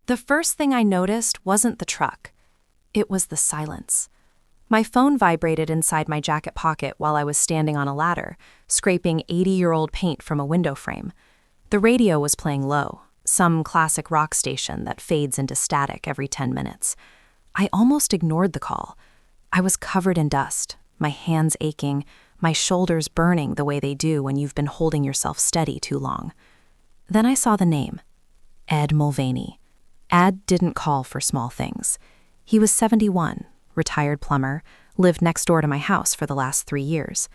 The first thing I noticed wasn't the truck. It was the silence. My phone vibrated inside my jacket pocket while I was standing on a ladder, scraping 80-year-old paint from a window frame. The radio was playing low, some classic rock station that fades into static every 10 minutes. I almost ignored the call. I was covered in dust, my hands aching, my shoulders burning the way they do when you've been holding yourself steady too long. Then I saw the name, Ed Mulvaney. Ed didn't call for small things. He was 71, retired plumber, lived next door to my house for the last 3 years.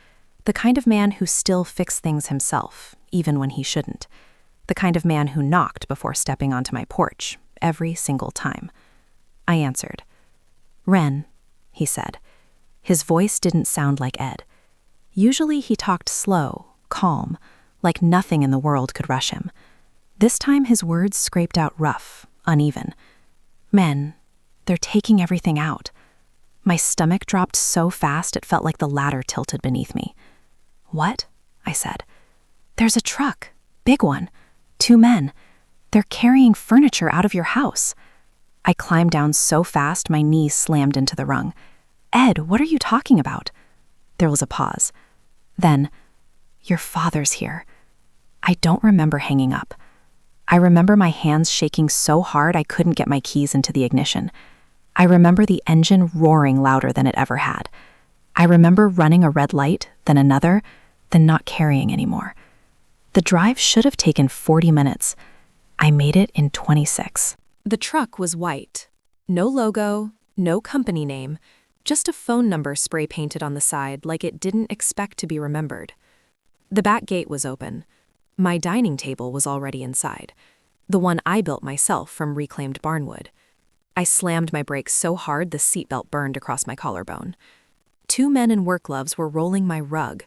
The kind of man who still fixed things himself, even when he shouldn't. The kind of man who knocked before stepping onto my porch, every single time. I answered. "Ren," he said. His voice didn't sound like Ed. Usually he talked slow, calm, like nothing in the world could rush him. This time his words scraped out rough, uneven. "Men, they're taking everything out." My stomach dropped so fast it felt like the ladder tilted beneath me. "What?" I said. "There's a truck, big one. 2 men. They're carrying furniture out of your house." I climbed down so fast my knees slammed into the rung. "Ed, what are you talking about?" There was a pause. Then, "Your father's here." I don't remember hanging up. I remember my hands shaking so hard I couldn't get my keys into the ignition. I remember the engine roaring louder than it ever had. I remember running a red light, then another, then not carrying anymore. The drive should have taken 40 minutes. I made it in 26. The truck was white. No logo, no company name, just a phone number spray painted on the side like it didn't expect to be remembered. The back gate was open. My dining table was already inside, the one I built myself from reclaimed barnwood. I slammed my brakes so hard the seatbelt burned across my collarbone. 2 men in work gloves were rolling my rug,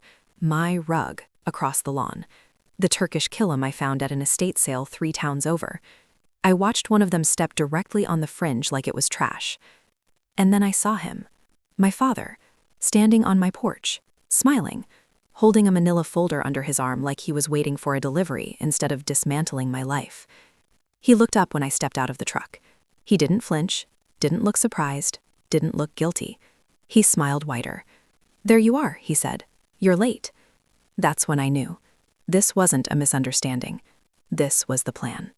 across the lawn. The Turkish kilim I found at an estate sale 3 towns over. I watched one of them step directly on the fringe like it was trash. And then I saw him, my father, standing on my porch, smiling, holding a manila folder under his arm like he was waiting for a delivery instead of dismantling my life. He looked up when I stepped out of the truck. He didn't flinch, didn't look surprised, didn't look guilty. He smiled wider. "There you are," he said. "You're late." That's when I knew. This wasn't a misunderstanding. This was the plan.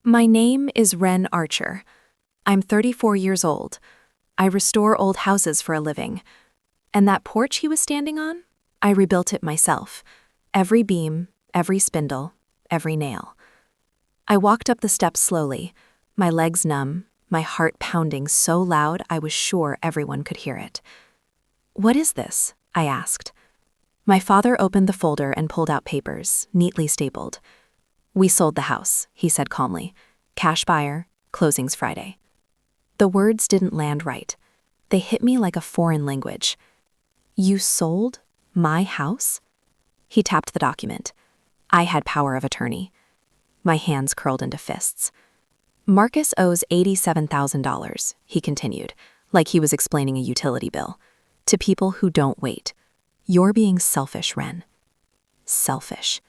My name is Ren Archer. I'm 34 years old. I restore old houses for a living. And that porch he was standing on? I rebuilt it myself. Every beam, every spindle, every nail. I walked up the steps slowly, my legs numb, my heart pounding so loud I was sure everyone could hear it. "What is this?" I asked. My father opened the folder and pulled out papers, neatly stapled. "We sold the house," he said calmly. "Cash buyer, closing's Friday." The words didn't land right. They hit me like a foreign language. "You sold my house?" He tapped the document. I had power of attorney. My hands curled into fists. "Marcus owes $87,000, he continued, like he was explaining a utility bill. "To people who don't wait. You're being selfish, Ren." Selfish.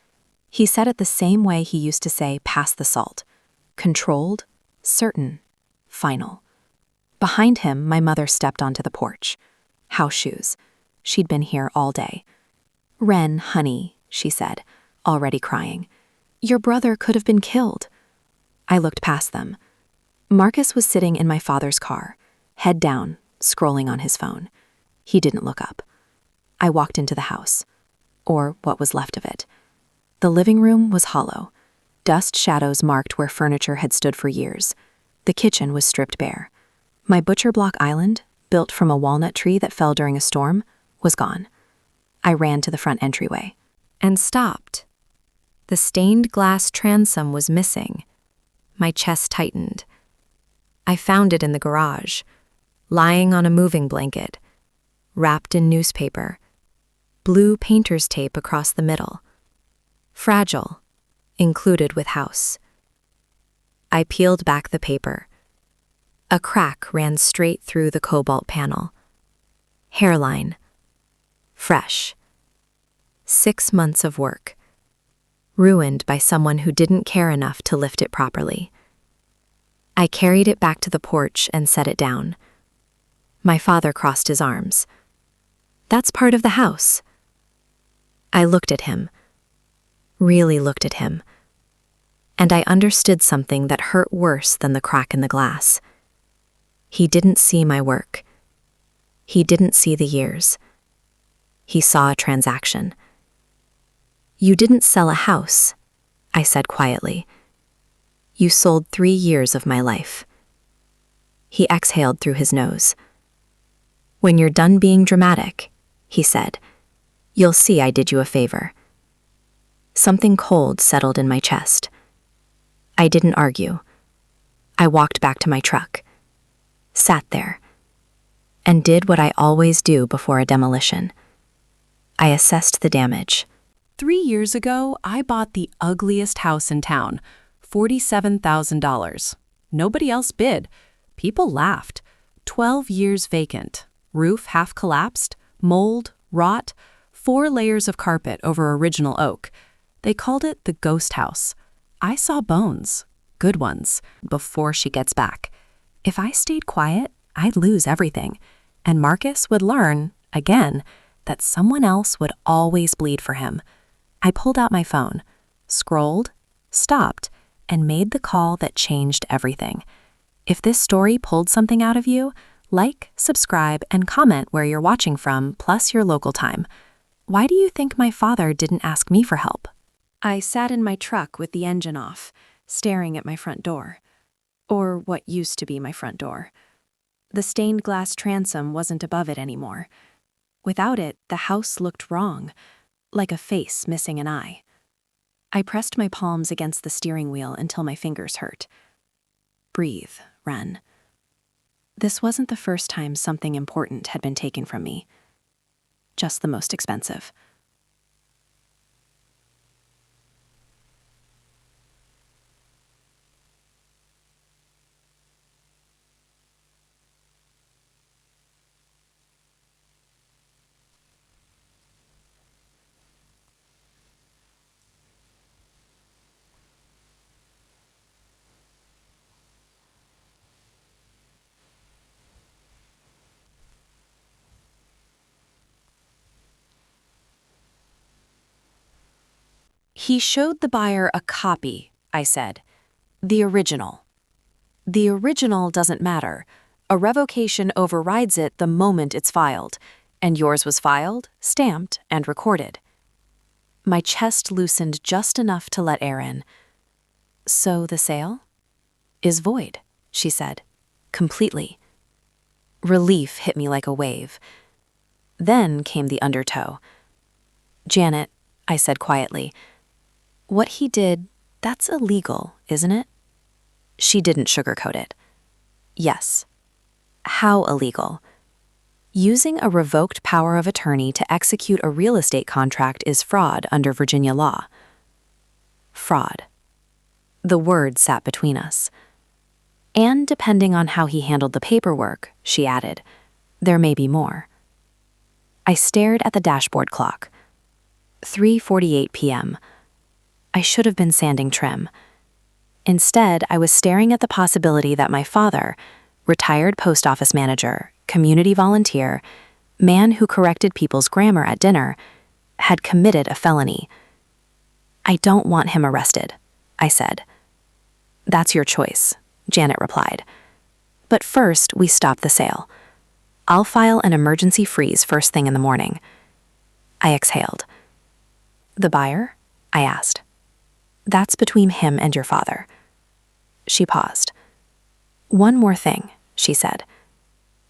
He said it the same way he used to say, "Pass the salt." Controlled, certain, final. Behind him, my mother stepped onto the porch. House shoes. She'd been here all day. "Ren, honey," she said, already crying. "Your brother could have been killed." I looked past them. Marcus was sitting in my father's car, head down, scrolling on his phone. He didn't look up. I walked into the house, or what was left of it. The living room was hollow. Dust shadows marked where furniture had stood for years. The kitchen was stripped bare. My butcher block island, built from a walnut tree that fell during a storm, was gone. I ran to the front entryway and stopped. The stained glass transom was missing. My chest tightened. I found it in the garage, lying on a moving blanket, wrapped in newspaper, blue painter's tape across the middle. Fragile, included with house. I peeled back the paper. A crack ran straight through the cobalt panel. Hairline. Fresh. 6 months of work. Ruined by someone who didn't care enough to lift it properly. I carried it back to the porch and set it down. My father crossed his arms. That's part of the house. I looked at him, really looked at him, and I understood something that hurt worse than the crack in the glass. He didn't see my work. He didn't see the years. He saw a transaction. You didn't sell a house, I said quietly. You sold 3 years of my life. He exhaled through his nose. When you're done being dramatic, he said, you'll see I did you a favor. Something cold settled in my chest. I didn't argue. I walked back to my truck, sat there, and did what I always do before a demolition. I assessed the damage. 3 years ago, I bought the ugliest house in town, $47,000. Nobody else bid. People laughed. 12 years vacant. Roof half collapsed, mold, rot, 4 layers of carpet over original oak. They called it the ghost house. I saw bones, good ones, before she gets back. If I stayed quiet, I'd lose everything. And Marcus would learn, again, that someone else would always bleed for him. I pulled out my phone, scrolled, stopped, and made the call that changed everything. If this story pulled something out of you, like, subscribe, and comment where you're watching from, plus your local time. Why do you think my father didn't ask me for help? I sat in my truck with the engine off, staring at my front door. Or what used to be my front door. The stained glass transom wasn't above it anymore. Without it, the house looked wrong, like a face missing an eye. I pressed my palms against the steering wheel until my fingers hurt. Breathe, Ren. This wasn't the first time something important had been taken from me. Just the most expensive. He showed the buyer a copy, I said. The original. The original doesn't matter. A revocation overrides it the moment it's filed, and yours was filed, stamped, and recorded. My chest loosened just enough to let air in. So the sale is void, she said, completely. Relief hit me like a wave. Then came the undertow. Janet, I said quietly, what he did, that's illegal, isn't it? She didn't sugarcoat it. Yes. How illegal? Using a revoked power of attorney to execute a real estate contract is fraud under Virginia law. Fraud. The word sat between us. And depending on how he handled the paperwork, she added, there may be more. I stared at the dashboard clock. 3:48 p.m. I should have been sanding trim. Instead, I was staring at the possibility that my father, retired post office manager, community volunteer, man who corrected people's grammar at dinner, had committed a felony. I don't want him arrested, I said. That's your choice, Janet replied. But first, we stop the sale. I'll file an emergency freeze first thing in the morning. I exhaled. The buyer? I asked. That's between him and your father. She paused. One more thing, she said.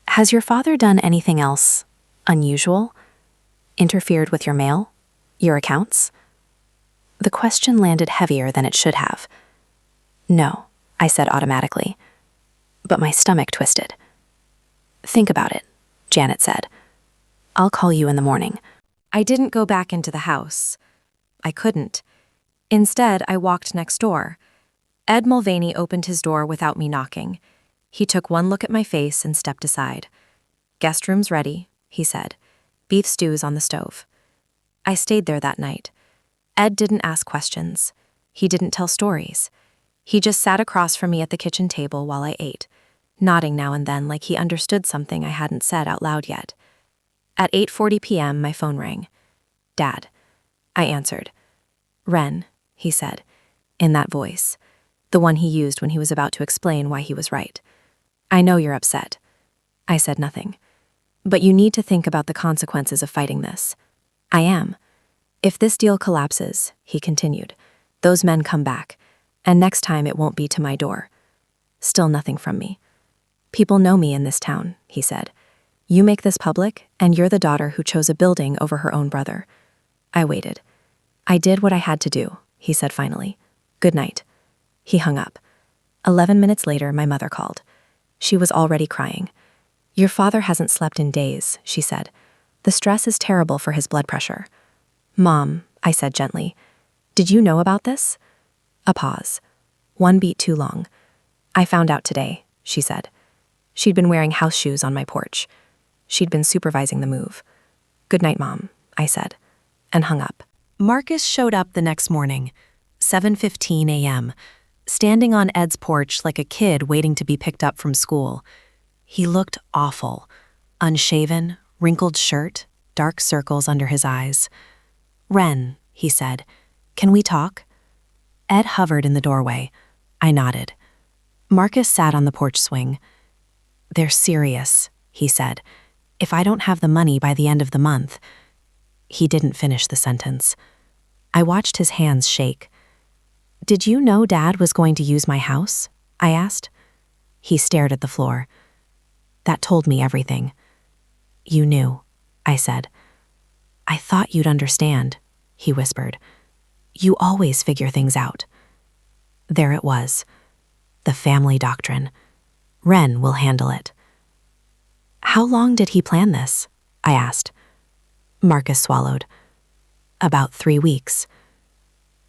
Has your father done anything else unusual? Interfered with your mail? Your accounts? The question landed heavier than it should have. No, I said automatically. But my stomach twisted. Think about it, Janet said. I'll call you in the morning. I didn't go back into the house. I couldn't. Instead, I walked next door. Ed Mulvaney opened his door without me knocking. He took one look at my face and stepped aside. Guest room's ready, he said. Beef stew's on the stove. I stayed there that night. Ed didn't ask questions. He didn't tell stories. He just sat across from me at the kitchen table while I ate, nodding now and then like he understood something I hadn't said out loud yet. At 8:40 p.m., my phone rang. "Dad." I answered. "Ren," he said, in that voice, the one he used when he was about to explain why he was right. "I know you're upset." I said nothing. "But you need to think about the consequences of fighting this." "I am. If this deal collapses," he continued, "those men come back, and next time it won't be to my door." Still nothing from me. "People know me in this town," he said. "You make this public, and you're the daughter who chose a building over her own brother." I waited. "I did what I had to do," he said finally. "Good night." He hung up. 11 minutes later, my mother called. She was already crying. "Your father hasn't slept in days," she said. "The stress is terrible for his blood pressure." "Mom," I said gently, "did you know about this?" A pause. One beat too long. "I found out today," she said. She'd been wearing house shoes on my porch. She'd been supervising the move. "Good night, Mom," I said, and hung up. Marcus showed up the next morning, 7:15 a.m., standing on Ed's porch like a kid waiting to be picked up from school. He looked awful. Unshaven, wrinkled shirt, dark circles under his eyes. "Ren," he said, "can we talk?" Ed hovered in the doorway. I nodded. Marcus sat on the porch swing. "They're serious," he said. "If I don't have the money by the end of the month—" He didn't finish the sentence. I watched his hands shake. "Did you know Dad was going to use my house?" I asked. He stared at the floor. "That told me everything." "You knew," I said. "I thought you'd understand," he whispered. "You always figure things out." There it was. The family doctrine. Ren will handle it. "How long did he plan this?" I asked. Marcus swallowed. "About 3 weeks."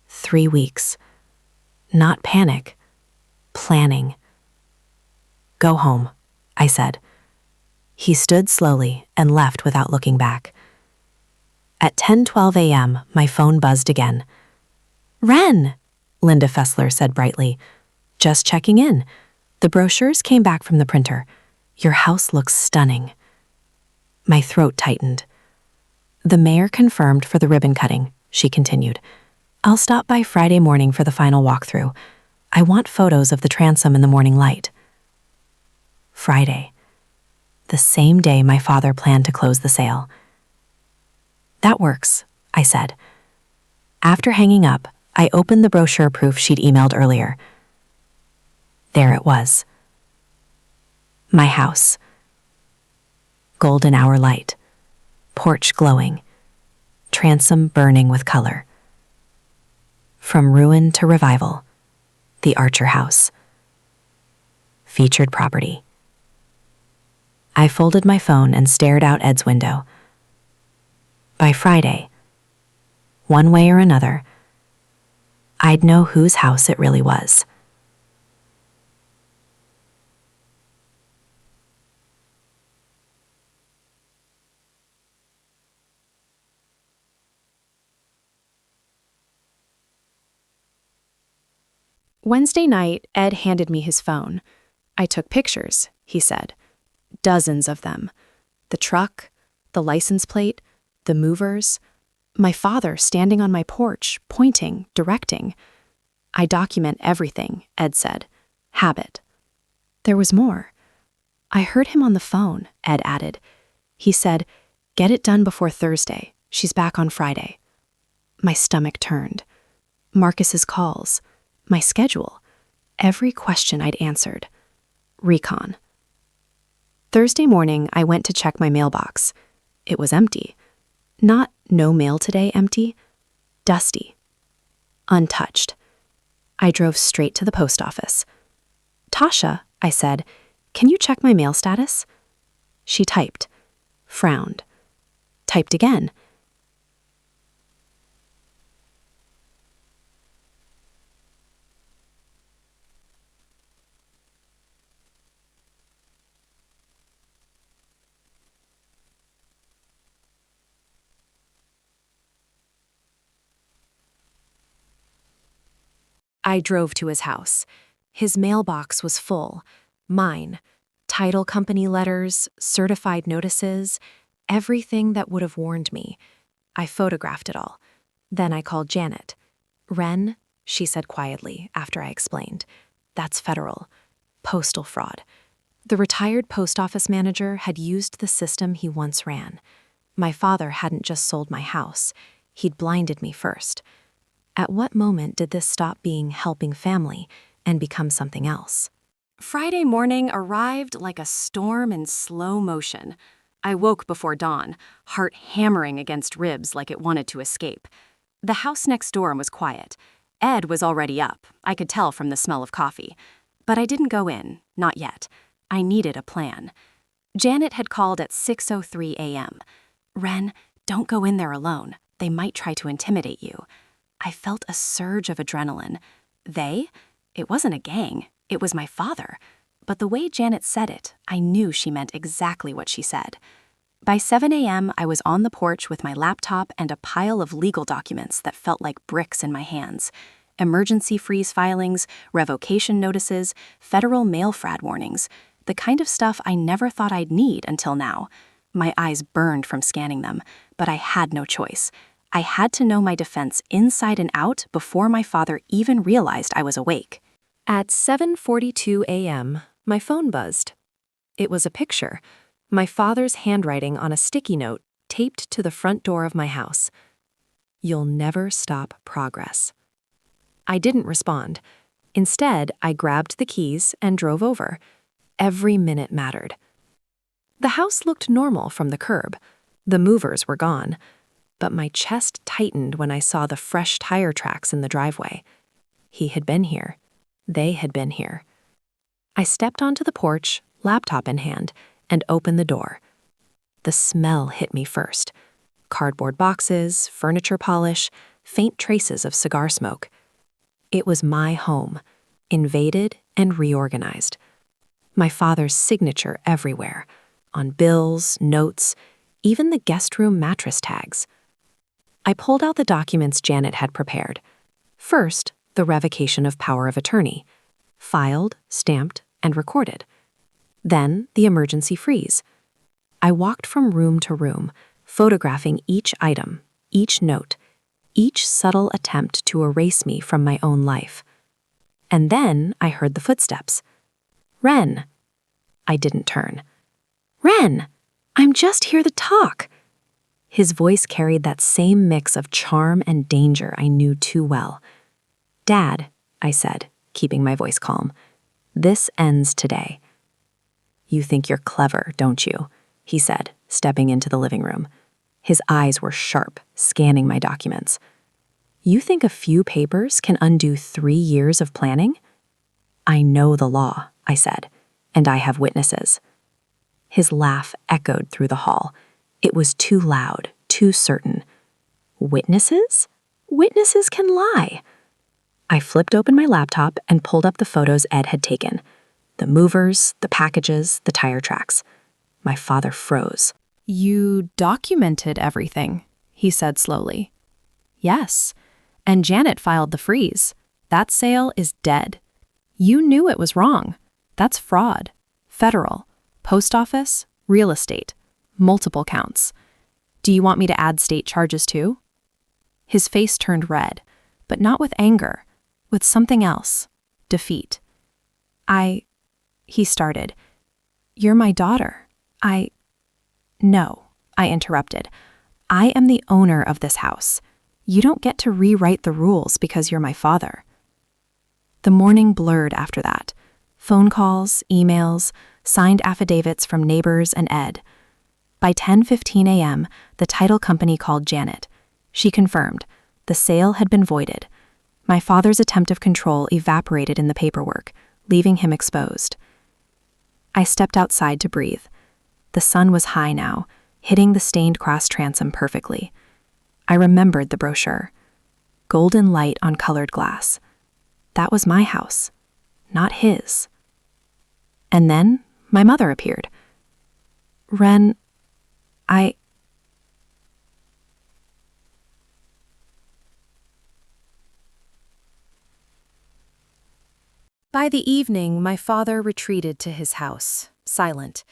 3 weeks. Not panic. Planning. "Go home," I said. He stood slowly and left without looking back. At 10:12 a.m., my phone buzzed again. "Ren," Linda Fessler said brightly. "Just checking in. The brochures came back from the printer. Your house looks stunning." My throat tightened. "The mayor confirmed for the ribbon cutting," she continued. "I'll stop by Friday morning for the final walkthrough. I want photos of the transom in the morning light." Friday. The same day my father planned to close the sale. "That works," I said. After hanging up, I opened the brochure proof she'd emailed earlier. There it was. My house. Golden hour light. Porch glowing. Transom burning with color. From ruin to revival. The Archer House. Featured property. I folded my phone and stared out Ed's window. By Friday, one way or another, I'd know whose house it really was. Wednesday night, Ed handed me his phone. "I took pictures," he said. "Dozens of them. The truck, the license plate, the movers, my father standing on my porch, pointing, directing. I document everything," Ed said. "Habit." There was more. "I heard him on the phone," Ed added. He said, "Get it done before Thursday. She's back on Friday." My stomach turned. Marcus's calls. My schedule. Every question I'd answered. Recon. Thursday morning, I went to check my mailbox. It was empty. Not no mail today empty. Dusty. Untouched. I drove straight to the post office. "Tasha," I said, "can you check my mail status?" She typed. Frowned. Typed again. I drove to his house. His mailbox was full. Mine. Title company letters, certified notices, everything that would have warned me. I photographed it all. Then I called Janet. "Wren," she said quietly after I explained. "That's federal. Postal fraud." The retired post office manager had used the system he once ran. My father hadn't just sold my house. He'd blinded me first. At what moment did this stop being helping family and become something else? Friday morning arrived like a storm in slow motion. I woke before dawn, heart hammering against ribs like it wanted to escape. The house next door was quiet. Ed was already up. I could tell from the smell of coffee. But I didn't go in, not yet. I needed a plan. Janet had called at 6:03 a.m. "Wren, don't go in there alone. They might try to intimidate you." I felt a surge of adrenaline. They? It wasn't a gang. It was my father. But the way Janet said it, I knew she meant exactly what she said. By 7 a.m., I was on the porch with my laptop and a pile of legal documents that felt like bricks in my hands. Emergency freeze filings, revocation notices, federal mail fraud warnings. The kind of stuff I never thought I'd need until now. My eyes burned from scanning them, but I had no choice. I had to know my defense inside and out before my father even realized I was awake. At 7:42 a.m., my phone buzzed. It was a picture, my father's handwriting on a sticky note taped to the front door of my house. "You'll never stop progress." I didn't respond. Instead, I grabbed the keys and drove over. Every minute mattered. The house looked normal from the curb. The movers were gone. But my chest tightened when I saw the fresh tire tracks in the driveway. He had been here. They had been here. I stepped onto the porch, laptop in hand, and opened the door. The smell hit me first. Cardboard boxes, furniture polish, faint traces of cigar smoke. It was my home, invaded and reorganized. My father's signature everywhere, on bills, notes, even the guest room mattress tags. I pulled out the documents Janet had prepared. First, the revocation of power of attorney, filed, stamped, and recorded. Then, the emergency freeze. I walked from room to room, photographing each item, each note, each subtle attempt to erase me from my own life. And then I heard the footsteps. "Wren." I didn't turn. "Wren, I'm just here to talk." His voice carried that same mix of charm and danger I knew too well. "Dad," I said, keeping my voice calm, "this ends today." "You think you're clever, don't you?" he said, stepping into the living room. His eyes were sharp, scanning my documents. "You think a few papers can undo 3 years of planning?" "I know the law," I said, "and I have witnesses." His laugh echoed through the hall. It was too loud, too certain. "Witnesses? Witnesses can lie." I flipped open my laptop and pulled up the photos Ed had taken. The movers, the packages, the tire tracks. My father froze. "You documented everything," he said slowly. "Yes, and Janet filed the freeze. That sale is dead. You knew it was wrong. That's fraud. Federal. Post office, real estate. Multiple counts. Do you want me to add state charges too?" His face turned red, but not with anger, with something else. Defeat. He started. "You're my daughter. No," I interrupted. "I am the owner of this house. You don't get to rewrite the rules because you're my father." The morning blurred after that. Phone calls, emails, signed affidavits from neighbors and Ed. By 10:15 a.m., the title company called Janet. She confirmed. The sale had been voided. My father's attempt of control evaporated in the paperwork, leaving him exposed. I stepped outside to breathe. The sun was high now, hitting the stained cross transom perfectly. I remembered the brochure. Golden light on colored glass. That was my house, not his. And then my mother appeared. "Wren, By the evening, my father retreated to his house, silent.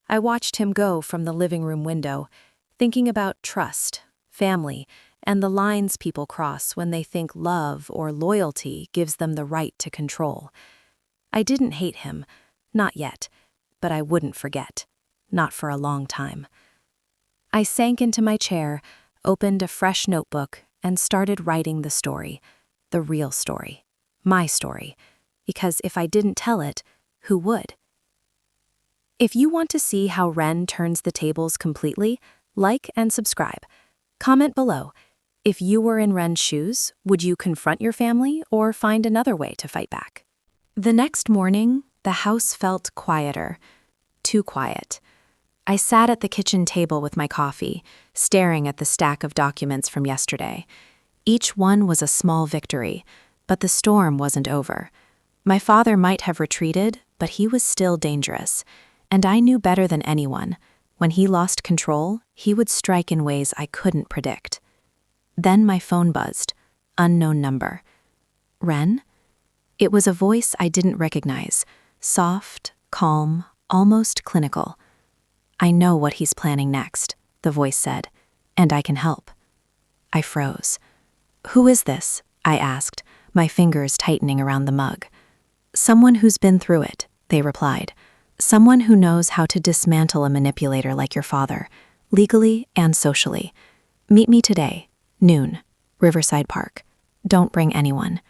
I watched him go from the living room window, thinking about trust, family, and the lines people cross when they think love or loyalty gives them the right to control. I didn't hate him, not yet, but I wouldn't forget, not for a long time. I sank into my chair, opened a fresh notebook, and started writing the story, the real story, my story, because if I didn't tell it, who would? If you want to see how Ren turns the tables completely, like and subscribe. Comment below. If you were in Ren's shoes, would you confront your family or find another way to fight back? The next morning, the house felt quieter. Too quiet. I sat at the kitchen table with my coffee, staring at the stack of documents from yesterday. Each one was a small victory, but the storm wasn't over. My father might have retreated, but he was still dangerous. And I knew better than anyone. When he lost control, he would strike in ways I couldn't predict. Then my phone buzzed. Unknown number. Ren? It was a voice I didn't recognize. Soft, calm, almost clinical. I know what he's planning next, the voice said, and I can help. I froze. Who is this? I asked, my fingers tightening around the mug. Someone who's been through it, they replied. Someone who knows how to dismantle a manipulator like your father, legally and socially. Meet me today, noon, Riverside Park. Don't bring anyone.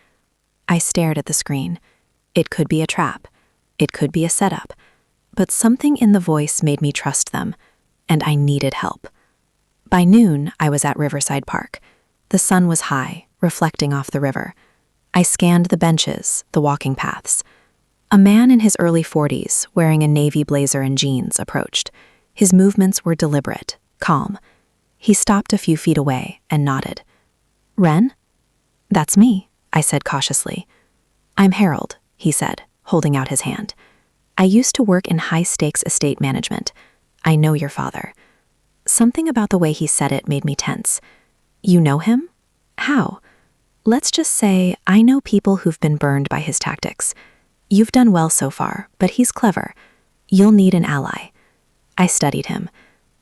I stared at the screen. It could be a trap. It could be a setup. But something in the voice made me trust them, and I needed help. By noon, I was at Riverside Park. The sun was high, reflecting off the river. I scanned the benches, the walking paths. A man in his early 40s, wearing a navy blazer and jeans, approached. His movements were deliberate, calm. He stopped a few feet away and nodded. Ren? That's me, I said cautiously. I'm Harold, he said, holding out his hand. I used to work in high-stakes estate management. I know your father. Something about the way he said it made me tense. You know him? How? Let's just say I know people who've been burned by his tactics. You've done well so far, but he's clever. You'll need an ally. I studied him.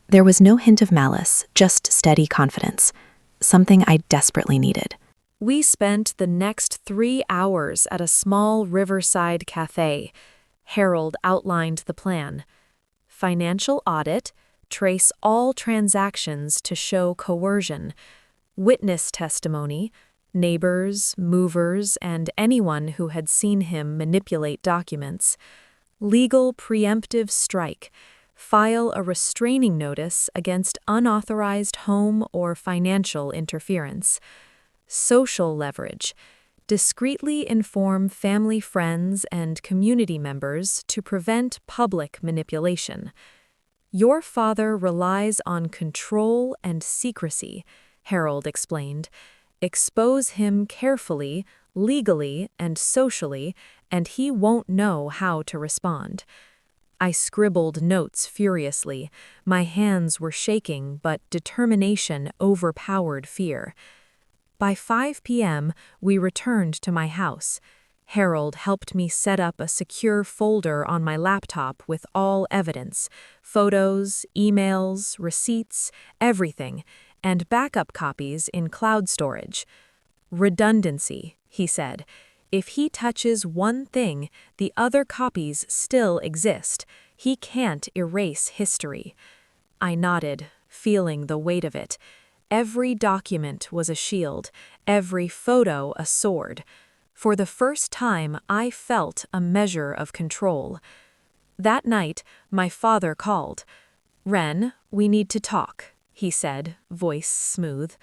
There was no hint of malice, just steady confidence. Something I desperately needed. We spent the next 3 hours at a small riverside cafe. Harold outlined the plan. Financial audit, trace all transactions to show coercion. Witness testimony, neighbors, movers, and anyone who had seen him manipulate documents. Legal preemptive strike. File a restraining notice against unauthorized home or financial interference. Social leverage. Discreetly inform family, friends, and community members to prevent public manipulation. Your father relies on control and secrecy, Harold explained. Expose him carefully, legally, and socially, and he won't know how to respond. I scribbled notes furiously. My hands were shaking, but determination overpowered fear. By 5 p.m., we returned to my house. Harold helped me set up a secure folder on my laptop with all evidence, photos, emails, receipts, everything, and backup copies in cloud storage. Redundancy, he said. If he touches one thing, the other copies still exist. He can't erase history. I nodded, feeling the weight of it. Every document was a shield, every photo a sword. For the first time, I felt a measure of control. That night, my father called. Ren, we need to talk, he said, voice smooth.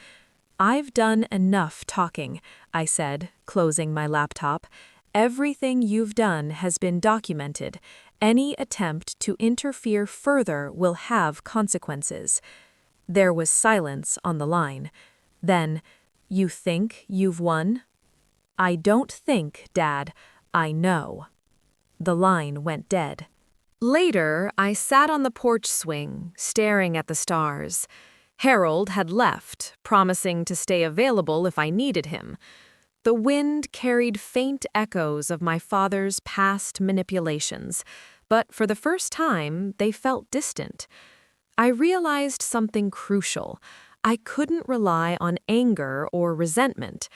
I've done enough talking, I said, closing my laptop. Everything you've done has been documented. Any attempt to interfere further will have consequences. There was silence on the line. Then, you think you've won? I don't think, Dad. I know. The line went dead. Later, I sat on the porch swing, staring at the stars. Harold had left, promising to stay available if I needed him. The wind carried faint echoes of my father's past manipulations, but for the first time, they felt distant. I realized something crucial. I couldn't rely on anger or resentment.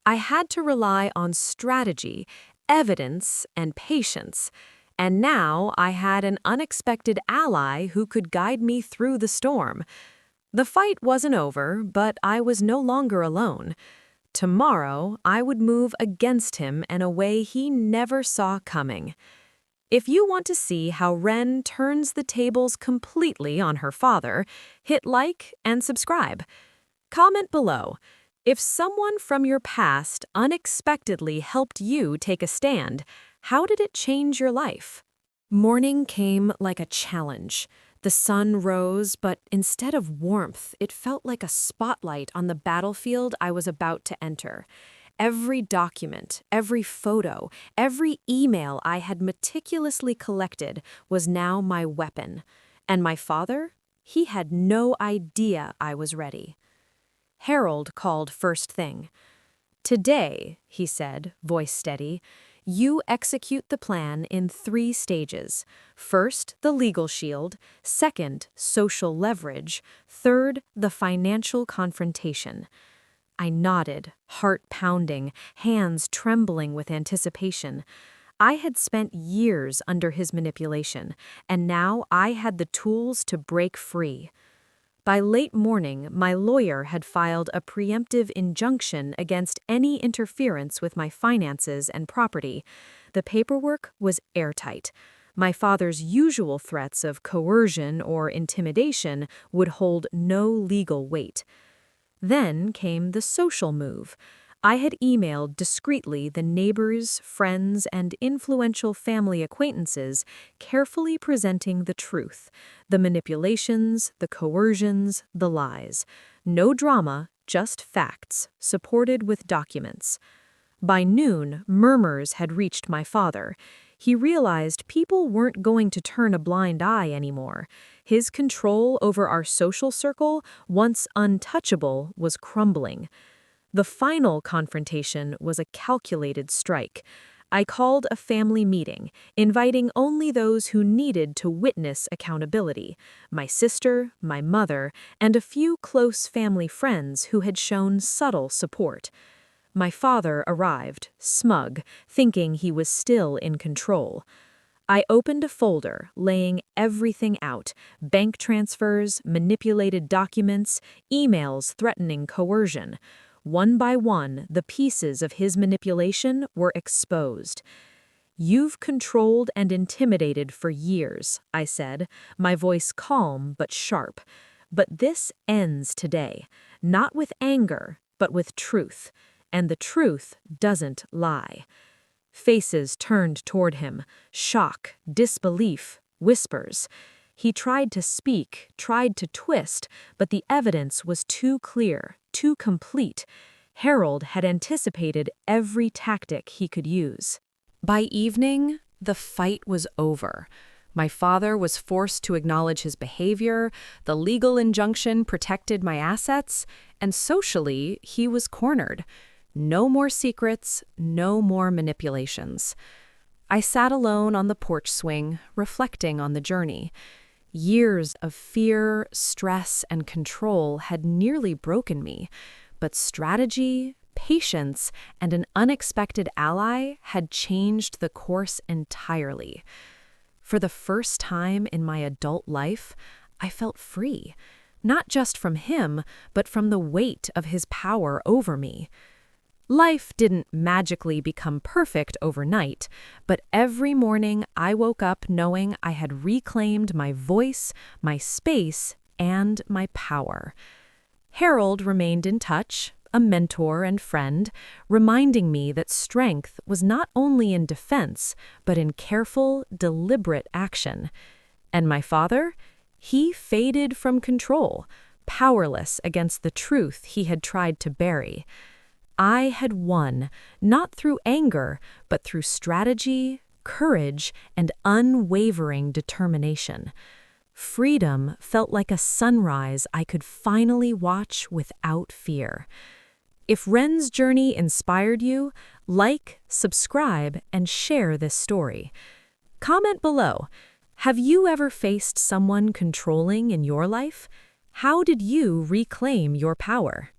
I had to rely on strategy, evidence, and patience. And now I had an unexpected ally who could guide me through the storm. The fight wasn't over, but I was no longer alone. Tomorrow, I would move against him in a way he never saw coming. If you want to see how Ren turns the tables completely on her father, hit like and subscribe. Comment below. If someone from your past unexpectedly helped you take a stand, how did it change your life? Morning came like a challenge. The sun rose, but instead of warmth, it felt like a spotlight on the battlefield I was about to enter. Every document, every photo, every email I had meticulously collected was now my weapon. And my father? He had no idea I was ready. Harold called first thing. "Today," he said, voice steady, "you execute the plan in 3 stages. First, the legal shield. Second, social leverage. Third, the financial confrontation." I nodded, heart pounding, hands trembling with anticipation. I had spent years under his manipulation, and now I had the tools to break free. By late morning, my lawyer had filed a preemptive injunction against any interference with my finances and property. The paperwork was airtight. My father's usual threats of coercion or intimidation would hold no legal weight. Then came the social move. I had emailed discreetly the neighbors, friends, and influential family acquaintances, carefully presenting the truth, the manipulations, the coercions, the lies. No drama, just facts, supported with documents. By noon, murmurs had reached my father. He realized people weren't going to turn a blind eye anymore. His control over our social circle, once untouchable, was crumbling. The final confrontation was a calculated strike. I called a family meeting, inviting only those who needed to witness accountability: my sister, my mother, and a few close family friends who had shown subtle support. My father arrived, smug, thinking he was still in control. I opened a folder, laying everything out: bank transfers, manipulated documents, emails threatening coercion. One by one, the pieces of his manipulation were exposed. "You've controlled and intimidated for years," I said, my voice calm but sharp. "But this ends today, not with anger, but with truth. And the truth doesn't lie." Faces turned toward him, shock, disbelief, whispers. He tried to speak, tried to twist, but the evidence was too clear, too complete. Harold had anticipated every tactic he could use. By evening, the fight was over. My father was forced to acknowledge his behavior, the legal injunction protected my assets, and socially, he was cornered. No more secrets, no more manipulations. I sat alone on the porch swing, reflecting on the journey. Years of fear, stress, and control had nearly broken me, but strategy, patience, and an unexpected ally had changed the course entirely. For the first time in my adult life, I felt free, not just from him, but from the weight of his power over me. Life didn't magically become perfect overnight, but every morning I woke up knowing I had reclaimed my voice, my space, and my power. Harold remained in touch, a mentor and friend, reminding me that strength was not only in defense, but in careful, deliberate action. And my father? He faded from control, powerless against the truth he had tried to bury. I had won, not through anger, but through strategy, courage, and unwavering determination. Freedom felt like a sunrise I could finally watch without fear. If Ren's journey inspired you, like, subscribe, and share this story. Comment below. Have you ever faced someone controlling in your life? How did you reclaim your power?